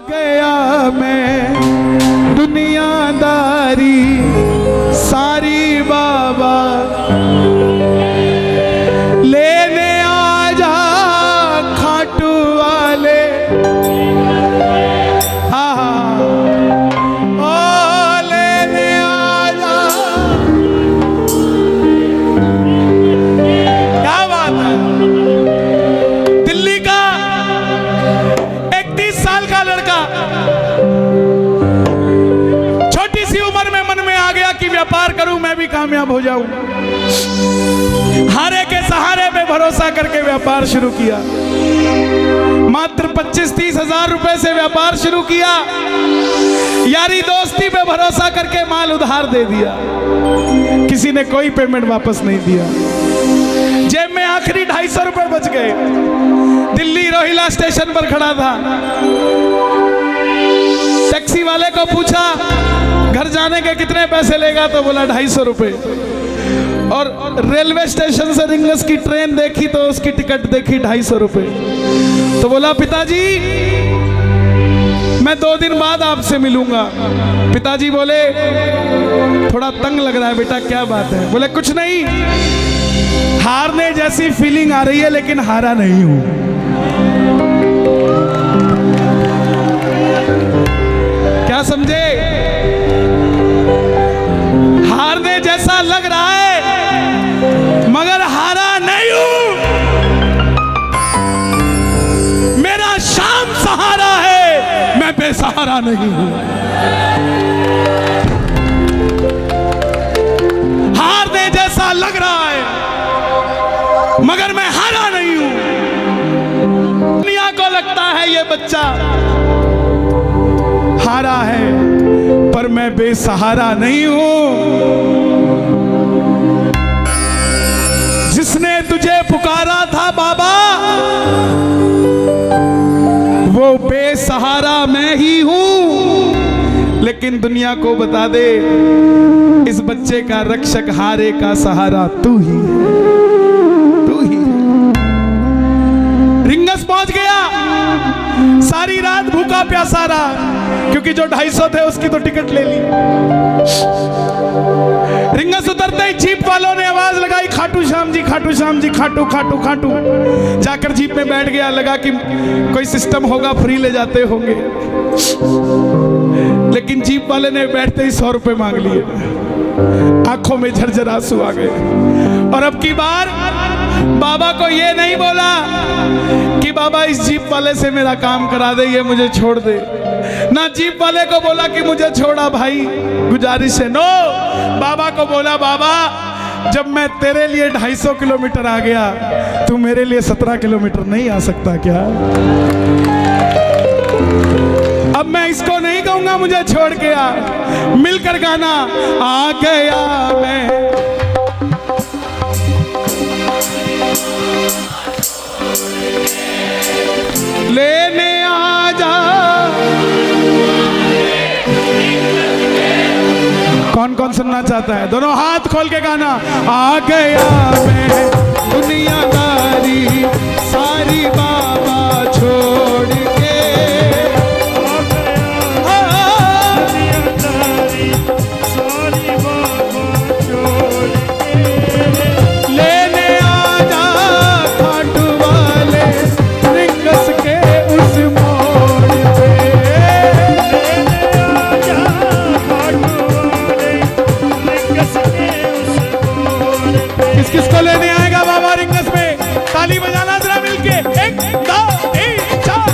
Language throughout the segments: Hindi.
गया मैं दुनियादारी सारी बाबा लेने आजा खाटू वाले। हाँ ओ लेने आजा। क्या बात है। दिल्ली का 31 साल का लड़का छोटी सी उम्र में मन में आ गया कि व्यापार करूं, मैं भी कामयाब हो जाऊं। हारे के सहारे पे भरोसा करके व्यापार शुरू किया। मात्र 25-30 हजार रुपए से व्यापार शुरू किया। यारी दोस्ती पे भरोसा करके माल उधार दे दिया। किसी ने कोई पेमेंट वापस नहीं दिया। जेब में आखिरी 250 रुपए बच गए। दिल्ली रोहिला स्टेशन पर खड़ा था। टैक्सी वाले को पूछा घर जाने के कितने पैसे लेगा, तो बोला 250 रुपए। और रेलवे स्टेशन से रिंगस की ट्रेन देखी तो उसकी टिकट देखी 250 रुपए। तो बोला पिताजी मैं 2 दिन बाद आपसे मिलूंगा। पिताजी बोले थोड़ा तंग लग रहा है बेटा, क्या बात है? बोले कुछ नहीं, हारने जैसी फीलिंग आ रही है लेकिन हारा नहीं हूं। क्या समझे? हारने जैसा लग रहा है मगर हारा नहीं हूं। मेरा शाम सहारा है, मैं बेसहारा नहीं हूं। हारने जैसा लग रहा है मगर मैं हारा नहीं हूं। दुनिया को लगता है ये बच्चा हारा है पर मैं बेसहारा नहीं हूं। जिसने तुझे पुकारा था बाबा वो बेसहारा मैं ही हूं। लेकिन दुनिया को बता दे इस बच्चे का रक्षक हारे का सहारा तू ही है, तू ही है। रिंगस पहुंच गया। सारी रात भूखा प्यासा रहा क्योंकि जो 250 थे उसकी तो टिकट ले ली। रिंगस उतरते ही जीप वालों ने आवाज लगाई खाटू श्याम जी, खाटू श्याम जी, खाटू खाटू खाटू। जाकर जीप में बैठ गया। लगा कि कोई सिस्टम होगा, फ्री ले जाते होंगे। लेकिन जीप वाले ने बैठते ही 100 रुपए मांग लिए। आंखों में झरझर आंसू आ गए। और अब की बार बाबा को ये नहीं बोला कि बाबा इस जीप वाले से मेरा काम करा दे, ये मुझे छोड़ दे। ना जीप वाले को बोला कि मुझे छोड़ा भाई, गुजारिश है। नो, बाबा को बोला बाबा जब मैं तेरे लिए 250 किलोमीटर आ गया, तू मेरे लिए 17 किलोमीटर नहीं आ सकता क्या? अब मैं इसको नहीं कहूंगा मुझे छोड़ के आ। मिलकर गाना आ गया मैं। लेने आजा। कौन कौन सुनना चाहता है? दोनों हाथ खोल के गाना। आ गया मैं दुनियादारी सारी बाबा छोड़ के। लेने आजा खाटू वाले रिंगस के उस मोड़ पे। लेने आजा खाटू वाले रिंगस के उस मोड़ पे। किस किस को लेने आएगा बाबा रिंगस में? ताली बजाना जरा मिलके। 1 2 3 4।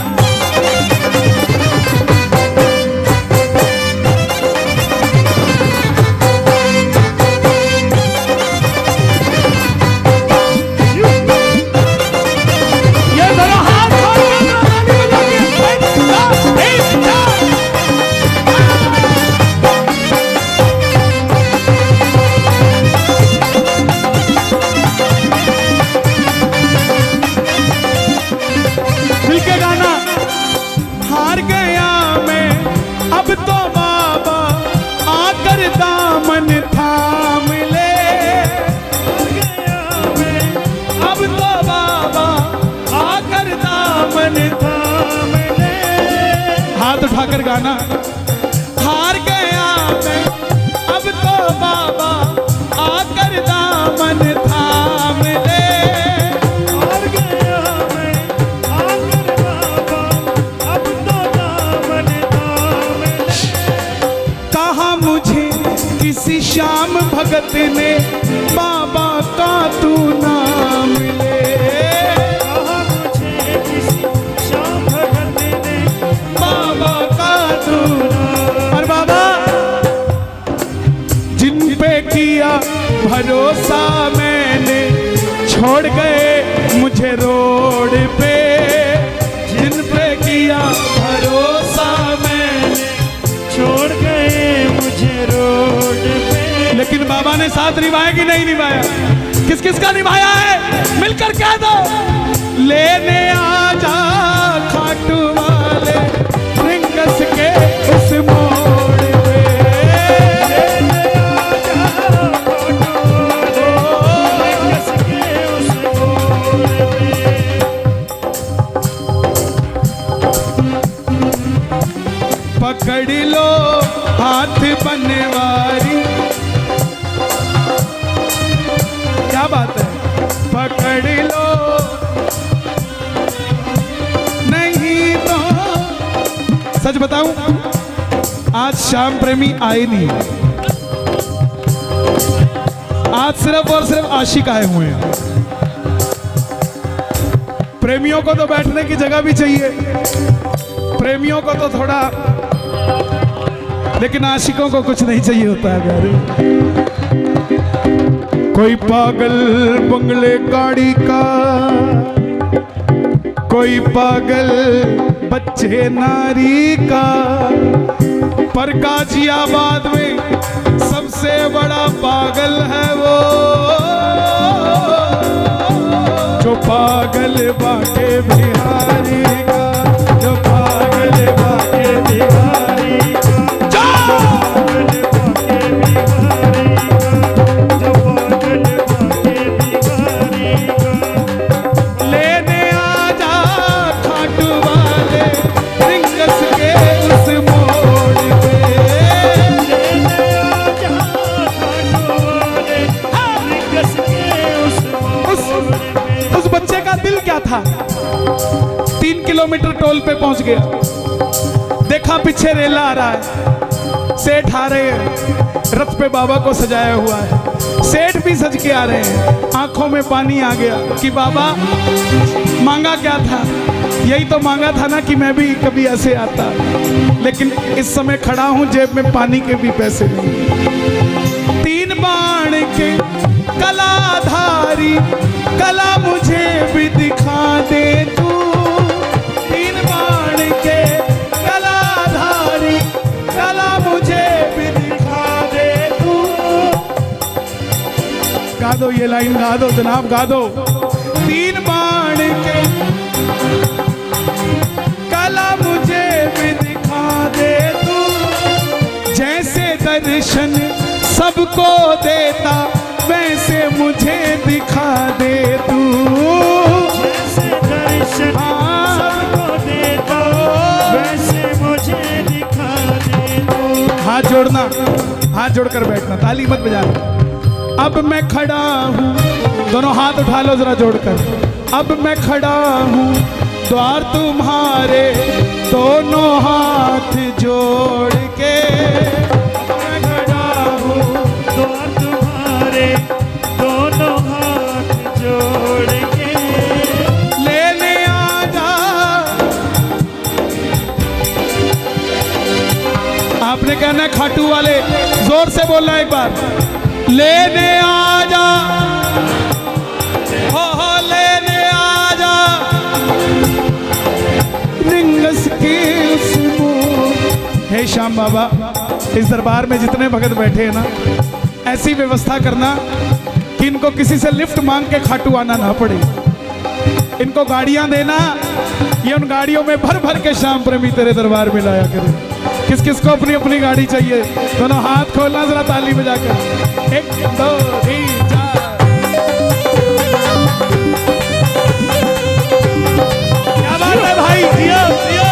हाथ उठाकर गाना। हार गया मैं अब तो बाबा आकर दामन थाम ले। हार गया मैं आकर बाबा अब तो दामन थाम ले। कहा मुझे किसी श्याम भगत ने बाबा का तू नाम ले। कहा मुझे किसी श्याम भगत ने बाबा का तू नाम। और बाबा जिन पे किया भरोसा मैंने छोड़ गए मुझे रोड पे। जिन पे किया भरोसा मैंने छोड़ गए मुझे रोड पे। लेकिन बाबा ने साथ निभाया कि नहीं निभाया? किस किस का निभाया है मिलकर कह दो। लेने आजा खाटू वाले रिंगस के उस मोड़ पे। लेने आजा खाटू वाले रिंगस के उस मोड़ पे। पकड़ लो हाथ बनवारी। क्या बात है? पकड़ लो नहीं तो। सच बताऊं आज श्याम प्रेमी आए नहीं, आज सिर्फ और सिर्फ आशिक आए हुए हैं। प्रेमियों को तो बैठने की जगह भी चाहिए, प्रेमियों को तो थोड़ा, लेकिन आशिकों को कुछ नहीं चाहिए होता है प्यारे। कोई पागल बंगले गाड़ी का, कोई पागल बच्चे नारी का, पर गाजियाबाद में सबसे बड़ा पागल है वो जो पागल बाके बिहारी का, जो पागल बाके बिहारी का। लेने आजा खाटू वाले रिंगस के उस मोड़ पे। लेने आजा खाटू वाले रिंगस के उस मोड़ पे। उस बच्चे का दिल क्या था? 3 किलोमीटर टोल पे पहुंच गया, देखा पीछे रेला आ रहा है, सेठ आ रहे हैं, रथ पे बाबा को सजाया हुआ है, सेठ भी सज के आ रहे हैं। आंखों में पानी आ गया कि बाबा मांगा क्या था? यही तो मांगा था ना कि मैं भी कभी ऐसे आता, लेकिन इस समय खड़ा हूं जेब में पानी के भी पैसे नहीं। 3 बाण के कलाधारी कला मुझे भी दिखा दे तू। 3 बाण के कलाधारी कला मुझे भी दिखा दे तू। गा दो ये लाइन, गा दो जनाब, गा दो। 3 बाण के कला मुझे भी दिखा दे तू। जैसे दर्शन सबको देता वैसे मुझे दिखा दे तू। जैसे दर्शन सबको देता वैसे मुझे दिखा दे तू। हाथ जोड़ना, हाथ जोड़कर बैठना, ताली मत बजाना। अब मैं खड़ा हूँ, दोनों हाथ उठा लो जरा जोड़कर। अब मैं खड़ा हूँ द्वार तुम्हारे दोनों हाथ जोड़ के। मैं खड़ा हूँ द्वार तुम्हारे दोनों हाथ जोड़ के। लेने आजा। आपने कहना है खाटू वाले, जोर से बोलना एक बार। लेने आजा, हो लेने आजा रिंगस की उस मोड़। हे श्याम बाबा, इस दरबार में जितने भगत बैठे हैं ना, ऐसी व्यवस्था करना कि इनको किसी से लिफ्ट मांग के खाटू आना ना पड़े। इनको गाड़ियां देना, ये उन गाड़ियों में भर भर के श्याम प्रेमी तेरे दरबार में लाया करें। किस किस को अपनी अपनी गाड़ी चाहिए? दोनों हाथ खोलना जरा ताली बजाकर। 1 2 3 4। क्या बात है भाई, जियो जियो।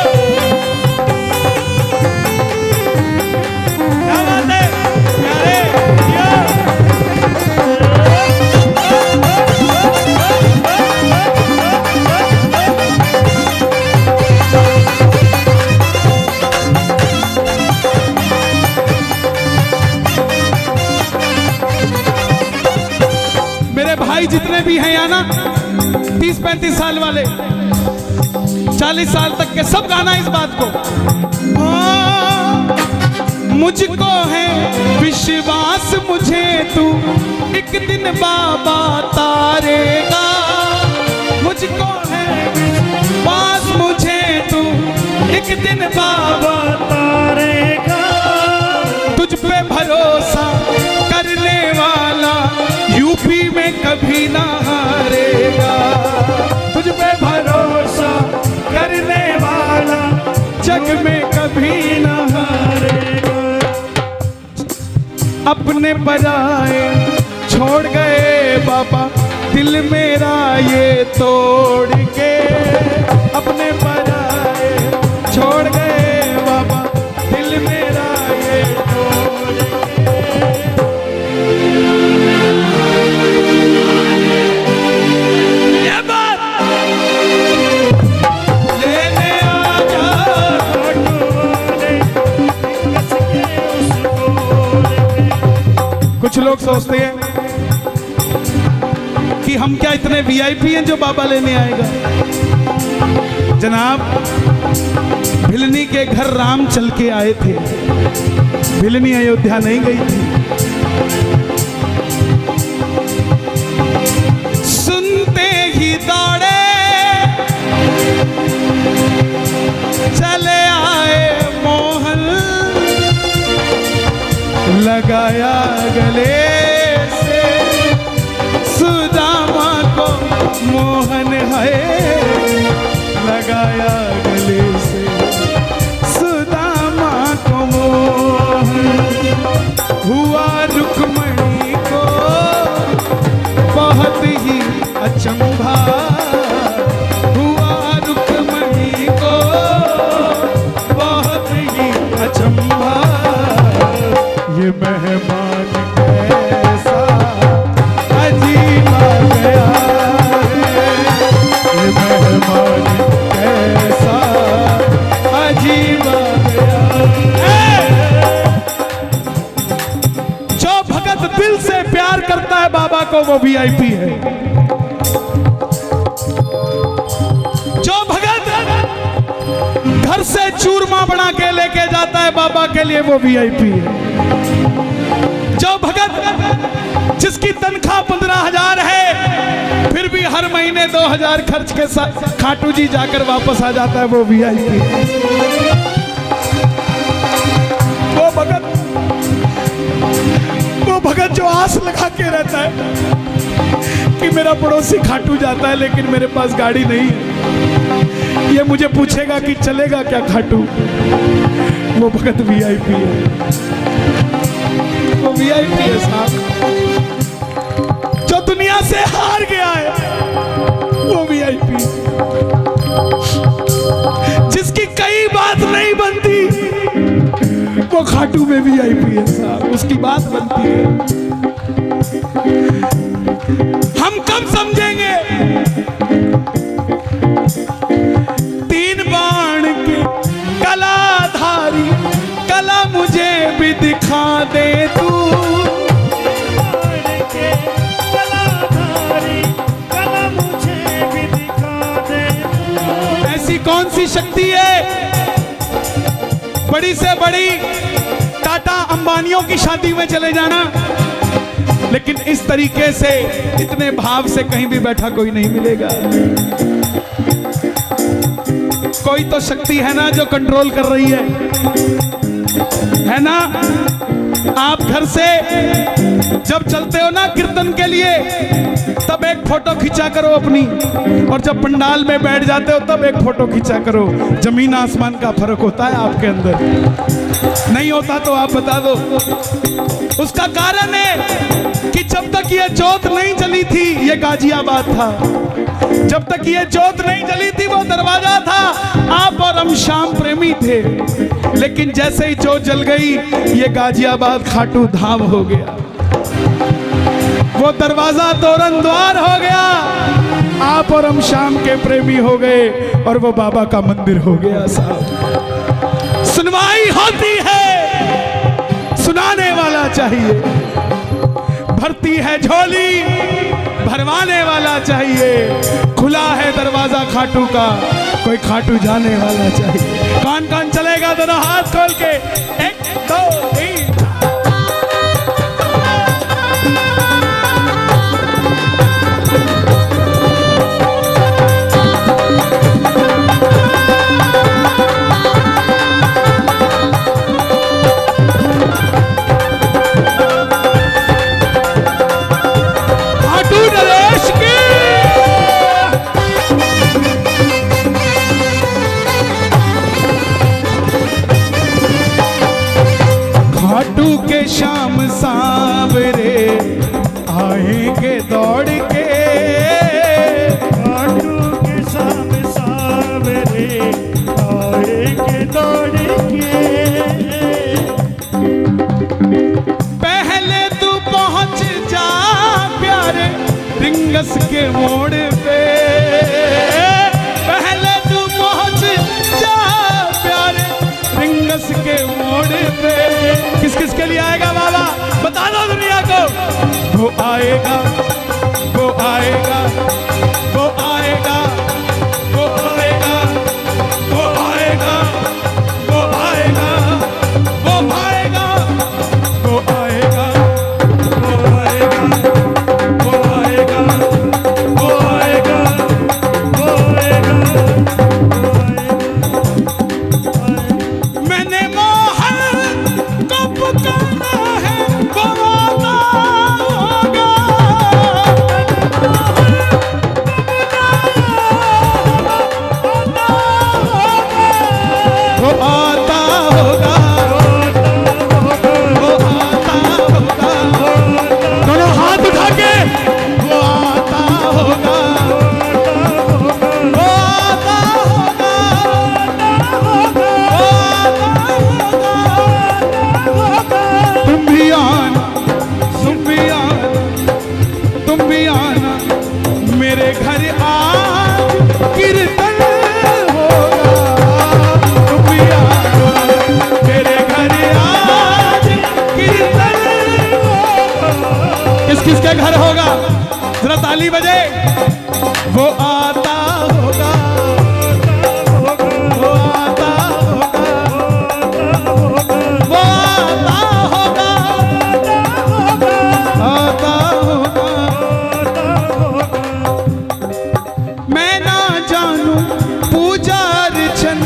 भी हैं यहाँ ना 30-35 साल वाले, 40 साल तक के, सब गाना इस बात को। मुझको है विश्वास मुझे तू एक दिन बाबा तारेगा, मुझको है विश्वास मुझे तू एक दिन बाबा तारेगा। तुझ पे भरोसा करने वाला यूपी में कभी ना हारेगा, तुझ पे भरोसा करने वाला जग में कभी ना हारेगा। अपने पराए छोड़ गए बाबा दिल मेरा ये तोड़ के, अपने पराए छोड़ गए बाबा दिल मेरा ये तोड़ के। ये बात लेने आ जा कुछ लोग सोचते हैं कि हम क्या इतने वीआईपी हैं जो बाबा लेने आएगा। जनाब, भिलनी के घर राम चल के आए थे, भिलनी अयोध्या नहीं गई थी। सुनते ही दौड़े चले आए मोहन, लगाया गले से सुदामा को मोहन है, लगाया गले से सुदामा को मोहन। हुआ रुक्मणी को बहुत ही अचंभा, हुआ रुक्मणी को बहुत ही अचंभा। ये मेहमान कैसा अजीब आ गया है, ये मेहमान कैसा अजीब आ गया है। जो भगत दिल से प्यार करता है बाबा को वो वीआईपी है, जो भगत घर से चूरमा बना के लेके जाता है बाबा के लिए वो वीआईपी है, जो भगत जिसकी तनख्वाह 15,000 है फिर भी हर महीने 2,000 खर्च के साथ खाटू जी जाकर वापस आ जाता है वो वीआईपी। वो भगत जो आस लगा के रहता है कि मेरा पड़ोसी खाटू जाता है लेकिन मेरे पास गाड़ी नहीं है, ये मुझे पूछेगा कि चलेगा क्या खाटू, वो भगत वीआईपी है, वो वीआईपी है साहब। जो दुनिया से हार गया है वो वीआईपी, जिसकी कई बात नहीं बनती वो खाटू में वीआईपी है साहब, उसकी बात बनती है। हम कब समझेंगे 3 बाण के कलाधारी कला मुझे भी दिखा दे तू, ऐसी कौन सी शक्ति है बड़ी से बड़ी टाटा अंबानियों की शादी में चले जाना, लेकिन इस तरीके से इतने भाव से कहीं भी बैठा कोई नहीं मिलेगा। कोई तो शक्ति है ना जो कंट्रोल कर रही है ना। आप घर से जब चलते हो ना कीर्तन के लिए तब एक फोटो खींचा करो अपनी, और जब पंडाल में बैठ जाते हो तब एक फोटो खींचा करो। जमीन आसमान का फर्क होता है आपके अंदर, नहीं होता तो आप बता दो। उसका कारण है कि जब तक ये जोत नहीं जली थी ये गाजियाबाद था, जब तक ये जोत नहीं जली थी वो दरवाजा था। आप और हम श्याम प्रेमी थे, लेकिन जैसे ही जोत जल गई ये गाजियाबाद खाटू धाम हो गया, वो दरवाजा तोरण द्वार हो गया। आप और हम श्याम के प्रेमी हो गए और वो बाबा का मंदिर हो गया साहब। सुनवाई होती है, सुनाने वाला चाहिए। भरती है झोली भरवाने वाला चाहिए। खुला है दरवाजा खाटू का, कोई खाटू जाने वाला चाहिए। कौन कौन चलेगा दोनों हाथ खोल के, 1 2 3। खाटू के शाम सांवरे आएंगे दौड़ के, खाटू के शाम सांवरे आएंगे दौड़ के। पहले तू पहुंच जा प्यारे रिंगस के मोड़ पे, पहले तू पहुंच जा प्यारे रिंगस के मोड़ पे। किस किस के लिए आएगा बाबा, बता दो दुनिया को। वो आएगा, वो आएगा, वो आएगा, वो आएगा, वो आएगा, वो आएगा, वो आएगा, वो आएगा, वो आएगा, वो आएगा, वो आएगा, वो आएगा, मैंने मोहन को पुकारा है, वो आता होगा। वो आता होगा, वो आता होगा। दोनों हाथ उठा के, वो आता होगा, वो आता होगा, वो आता होगा। तुम भी आना, तुम भी आना, तुम भी आना मेरे घर आज कीर्तन होगा। तुम भी आना मेरे घर आज कीर्तन होगा। किस किस के घर होगा, जरा ताली बजे। वो आता होगा, वो आता होगा, वो आता होगा, आता होगा। मैं ना जानू पूजा अर्चन,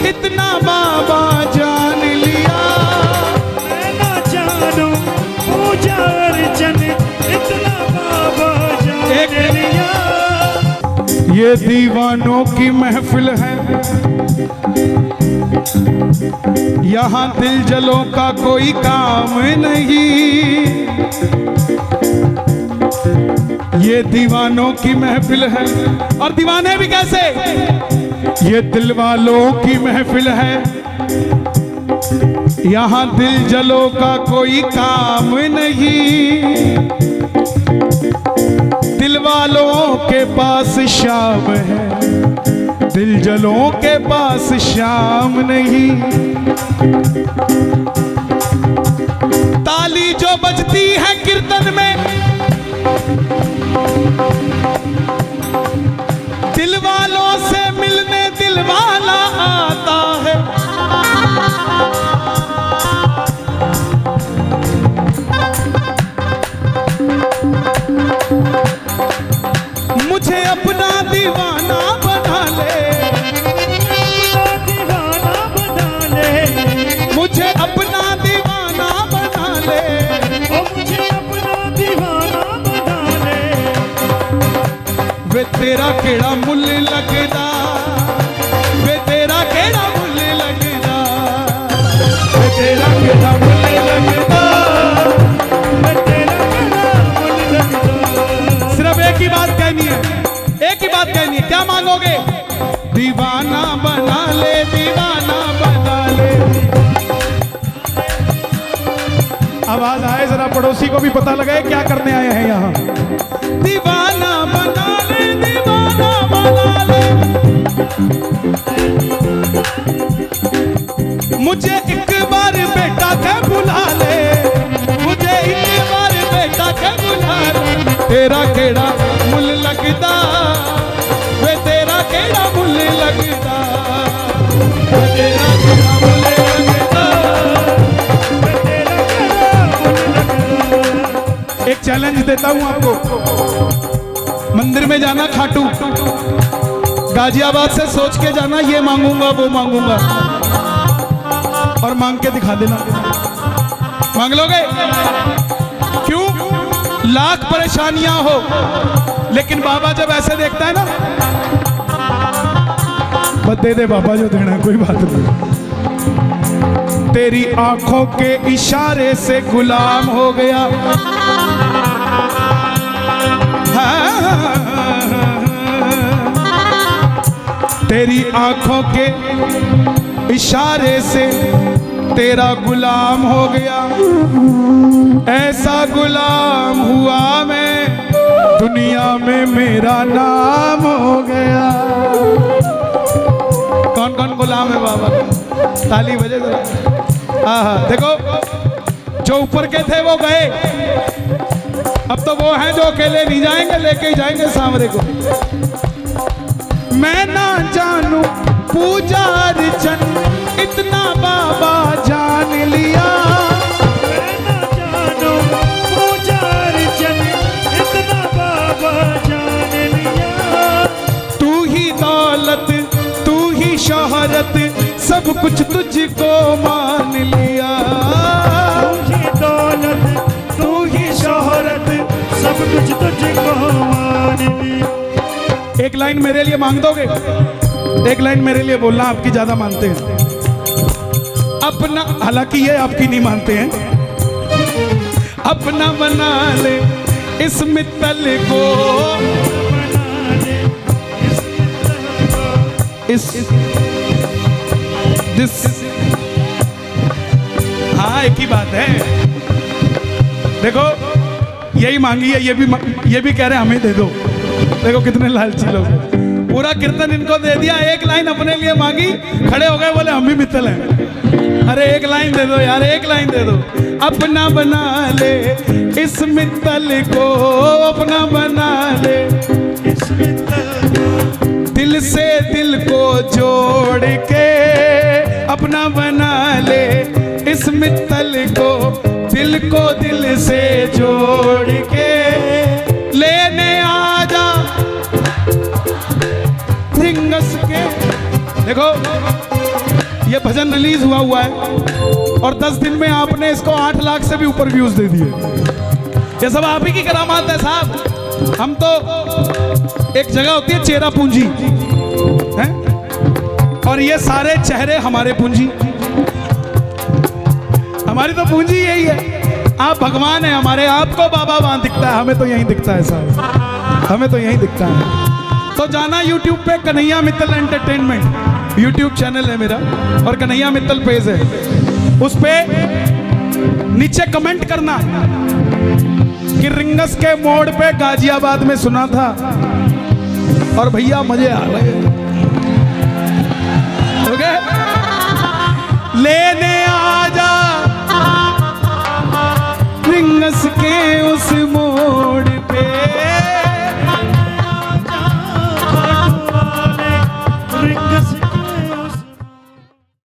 इतना बाबा जान लिया। मैं ना जानू पूजा अर्चन, इतना बाबा जान लिया। ये दीवानों की महफिल है, यहाँ दिल जलों का कोई काम नहीं। ये दीवानों की महफिल है, और दीवाने भी कैसे, ये दिल वालों की महफिल है। यहाँ दिल जलों का कोई काम नहीं। दिल वालों के पास शाम है, दिल जलों के पास शाम नहीं। ताली जो बजती है कीर्तन में, दिल वालों से मिलने दिल वाला आता है। मुझे अपना दीवाना बना ले, दीवाना बना ले, मुझे अपना दीवाना बना ले। ओ मुझे अपना दीवाना बना ले। वे तेरा केड़ा मुल लगदा, वे तेरा केड़ा मुल लगदा, वे तेरा केड़ा मुल लगदा, मैं तेरा केड़ा मुल लगदा। सिर्फ एक ही बात कहनी है, एक ही बात कहनी है। क्या मांगोगे, दीवाना बना ले, दीवाना बना ले। आवाज आए जरा, पड़ोसी को भी पता लगे क्या करने आए हैं यहाँ। दीवाना बना ले, दीवाना बना ले। मुझे एक बार बेटा के बुला ले, मुझे एक बार बेटा के बुला ले। तेरा केड़ा मुल लगदा वे तेरा केड़ा मुल लगदा वे तेरा केड़ा मुल लगदा। एक चैलेंज देता हूं आपको, मंदिर में जाना खाटू, गाजियाबाद से सोच के जाना ये मांगूंगा वो मांगूंगा और मांग के दिखा देना। मांग लोगे? क्यों? लाख परेशानियां हो लेकिन बाबा जब ऐसे देखता है ना, बस दे दे बाबा जो देना है, कोई बात नहीं। तेरी आंखों के इशारे से गुलाम हो गया, तेरी आंखों के इशारे से तेरा गुलाम हो गया, ऐसा गुलाम हुआ मैं दुनिया में मेरा नाम हो गया। कौन कौन गुलाम है बाबा? ताली बजे जरा। हाँ, देखो जो ऊपर के थे वो गए, अब तो वो हैं जो अकेले नहीं जाएंगे, लेके ही जाएंगे सांवरे को। मैं ना जानू पूजा अर्चन इतना बाबा जान लिया, मैं ना जानू पूजा अर्चन इतना बाबा जान लिया। तू ही दौलत तू ही शोहरत सब कुछ तुझको मान लिया, तू ही दौलत तू ही शोहरत सब कुछ तुझको मान लिया। एक लाइन मेरे लिए मांग दोगे? एक लाइन मेरे लिए बोलना, आपकी ज्यादा मानते हैं अपना, हालांकि ये आपकी नहीं मानते हैं। अपना बना ले इस मित्तल को, इस हाँ एक ही बात है। देखो यही मांगी है, ये भी कह रहे हैं हमें दे दो। देखो कितने लालची लोग, पूरा कीर्तन इनको दे दिया, एक लाइन अपने लिए मांगी, खड़े हो गए बोले हम भी मित्तल हैं। अरे एक लाइन दे दो यार, एक लाइन दे दो। अपना बना ले इस मित्तल को, अपना बना ले इस मित्तल को, दिल से दिल को जोड़ के, अपना बना ले इस मित्तल को, दिल को दिल से जोड़ के लेने आजा रिंगस के। देखो ये भजन रिलीज हुआ है और 10 दिन में आपने इसको 8 लाख से भी ऊपर व्यूज दे दिए। ये सब आप ही की करामात है साहब। हम तो एक जगह होती है चेहरा पूंजी है, और ये सारे चेहरे हमारे पूंजी, हमारी तो पूंजी यही है। आप भगवान है हमारे, आपको बाबा वहां दिखता है, हमें तो यहीं दिखता है साहब, हमें तो यहीं दिखता है। तो जाना YouTube पे Kanhaiya Mittal entertainment YouTube channel है मेरा, और कन्हैया मित्तल पेज है, उस पे नीचे कमेंट करना कि रिंगस के मोड़ पे गाजियाबाद में सुना था और भैया मजे आ रहे हैं। लेने